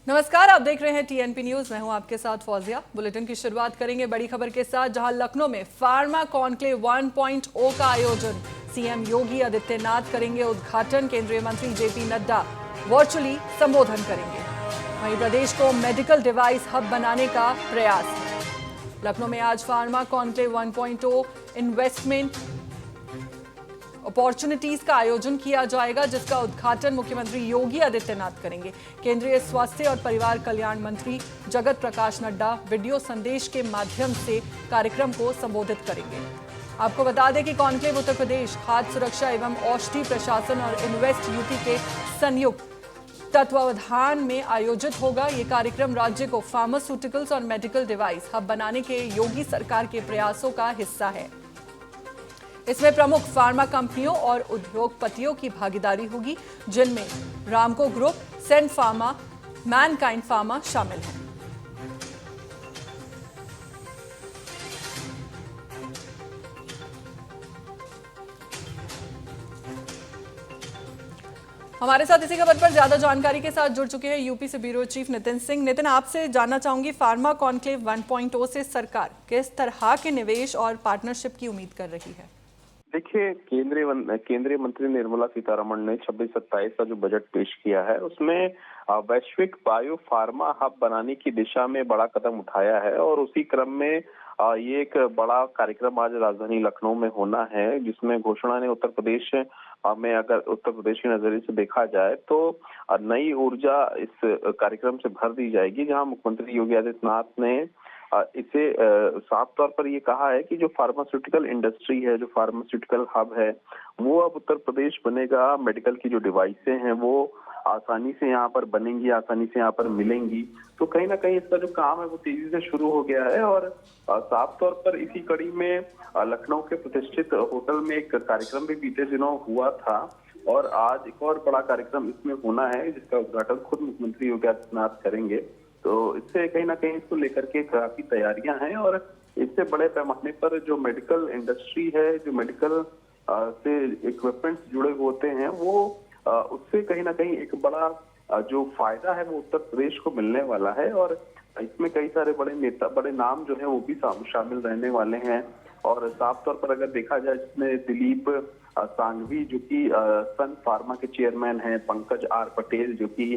नमस्कार, आप देख रहे हैं टीएनपी न्यूज। मैं हूं आपके साथ फौजिया। बुलेटिन की शुरुआत करेंगे बड़ी खबर के साथ, जहां लखनऊ में फार्मा कॉन्क्लेव 1.0 का आयोजन। सीएम योगी आदित्यनाथ करेंगे उद्घाटन। केंद्रीय मंत्री जेपी नड्डा वर्चुअली संबोधन करेंगे। वहीं प्रदेश को मेडिकल डिवाइस हब बनाने का प्रयास। लखनऊ में आज फार्मा कॉन्क्लेव 1.0 इन्वेस्टमेंट अपॉर्चुनिटीज का आयोजन किया जाएगा, जिसका उद्घाटन मुख्यमंत्री योगी आदित्यनाथ करेंगे। केंद्रीय स्वास्थ्य और परिवार कल्याण मंत्री जगत प्रकाश नड्डा वीडियो संदेश के माध्यम से कार्यक्रम को संबोधित करेंगे। आपको बता दें कि कॉन्क्लेव उत्तर प्रदेश खाद्य सुरक्षा एवं औषधि प्रशासन और इन्वेस्ट यूपी के संयुक्त तत्वावधान में आयोजित होगा। ये कार्यक्रम राज्य को फार्मास्यूटिकल्स और मेडिकल डिवाइस हब बनाने के योगी सरकार के प्रयासों का हिस्सा है। इसमें प्रमुख फार्मा कंपनियों और उद्योगपतियों की भागीदारी होगी, जिनमें Ramco group, cent pharma, Mankind pharma शामिल हैं। हमारे साथ इसी खबर पर ज्यादा जानकारी के साथ जुड़ चुके हैं यूपी से ब्यूरो चीफ नितिन सिंह। नितिन, आपसे जानना चाहूंगी, फार्मा कॉन्क्लेव 1.0 से सरकार किस तरह के निवेश और पार्टनरशिप की उम्मीद कर रही है? देखिए, केंद्रीय मंत्री निर्मला सीतारमण ने 26-27 का जो बजट पेश किया है, उसमें वैश्विक बायो फार्मा हब बनाने की दिशा में बड़ा कदम उठाया है। और उसी क्रम में ये एक बड़ा कार्यक्रम आज राजधानी लखनऊ में होना है, जिसमें घोषणा ने उत्तर प्रदेश में, अगर उत्तर प्रदेश के नजरिए से देखा जाए तो नई ऊर्जा इस कार्यक्रम से भर दी जाएगी। जहां मुख्यमंत्री योगी आदित्यनाथ ने इसे साफ तौर पर ये कहा है कि जो फार्मास्यूटिकल इंडस्ट्री है, जो फार्मास्यूटिकल हब है, वो अब उत्तर प्रदेश बनेगा। मेडिकल की जो डिवाइसें हैं वो आसानी से यहाँ पर बनेंगी, आसानी से यहाँ पर मिलेंगी। तो कहीं ना कहीं इसका जो काम है वो तेजी से शुरू हो गया है। और साफ तौर पर इसी कड़ी में लखनऊ के प्रतिष्ठित होटल में एक कार्यक्रम भी बीते दिनों हुआ था, और आज एक और बड़ा कार्यक्रम इसमें होना है, जिसका उद्घाटन खुद मुख्यमंत्री योगी आदित्यनाथ करेंगे। तो इससे कहीं ना कहीं इसको लेकर के काफी तैयारियां हैं। और इससे बड़े पैमाने पर जो मेडिकल इंडस्ट्री है, जो मेडिकल से इक्विपमेंट्स जुड़े होते हैं, वो उससे कहीं ना कहीं एक बड़ा जो फायदा है वो उत्तर प्रदेश को मिलने वाला है। और इसमें कई सारे बड़े नेता, बड़े नाम जो है वो भी शामिल रहने वाले हैं। और साफ तौर पर अगर देखा जाए, जिसमें दिलीप सांघवी जो कि सन फार्मा के चेयरमैन हैं, पंकज आर पटेल जो कि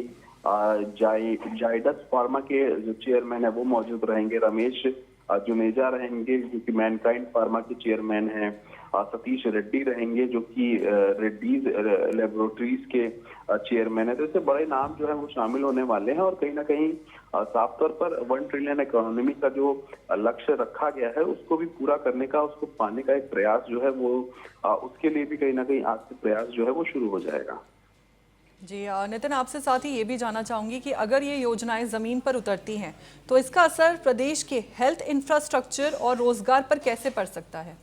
जाइडस फार्मा के जो चेयरमैन है वो मौजूद रहेंगे, रमेश जुनेजा रहेंगे जो कि मैनकाइंड फार्मा के चेयरमैन हैं, सतीश रेड्डी रहेंगे जो कि रेड्डीज लेबोरेटरीज के चेयरमैन है। तो इससे बड़े नाम जो है वो शामिल होने वाले हैं। और कहीं ना कहीं साफ तौर पर 1 ट्रिलियन इकोनॉमी का जो लक्ष्य रखा गया है उसको भी पूरा करने का, उसको पाने का एक प्रयास जो है वो उसके लिए भी कहीं ना कहीं आज से प्रयास जो है वो शुरू हो जाएगा। जी नितिन, आपसे साथ ही ये भी जानना चाहूंगी कि अगर ये योजनाएं जमीन पर उतरती हैं तो इसका असर प्रदेश के हेल्थ इंफ्रास्ट्रक्चर और रोजगार पर कैसे पड़ सकता है?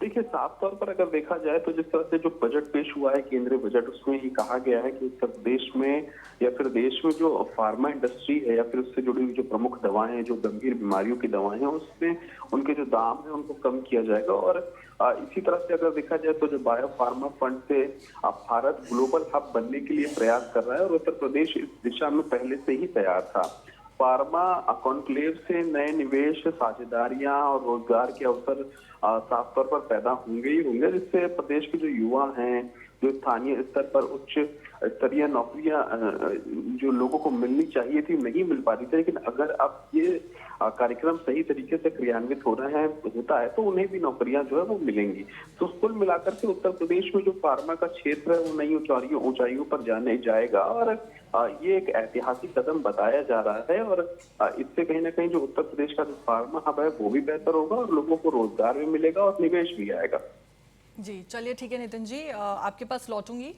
देखिए, साफ तौर पर अगर देखा जाए तो जिस तरह से जो बजट पेश हुआ है, केंद्रीय बजट, उसमें ही कहा गया है कि उत्तर प्रदेश में या फिर देश में जो फार्मा इंडस्ट्री है या फिर उससे जुड़ी हुई जो प्रमुख दवाएं हैं, जो गंभीर बीमारियों की दवाएं हैं, उसमें उनके जो दाम है उनको कम किया जाएगा। और इसी तरह से अगर देखा जाए तो जो बायो फार्मा फंड से भारत ग्लोबल हब बनने के लिए प्रयास कर रहा है, और उत्तर प्रदेश इस दिशा में पहले से ही तैयार था। फार्मा कॉन्क्लेव से नए निवेश, साझेदारियां और रोजगार के अवसर साफ तौर पर पैदा होंगे ही होंगे, जिससे प्रदेश के जो युवा हैं, जो स्थानीय स्तर पर उच्च स्तरीय नौकरियां जो लोगों को मिलनी चाहिए थी, नहीं मिल पा रही थी, लेकिन अगर अब ये कार्यक्रम सही तरीके से क्रियान्वित होता है तो उन्हें भी नौकरियां जो है वो मिलेंगी। तो कुल मिलाकर के उत्तर प्रदेश में जो फार्मा का क्षेत्र है वो नई ऊंचाइयों पर जाने जाएगा। और ये एक ऐतिहासिक कदम बताया जा रहा है। और इससे कहीं ना कहीं जो उत्तर प्रदेश का जो फार्मा हब है वो भी बेहतर होगा, और लोगों को रोजगार भी मिलेगा और निवेश भी आएगा। जी चलिए, ठीक है नितिन जी, आपके पास लौटूंगी।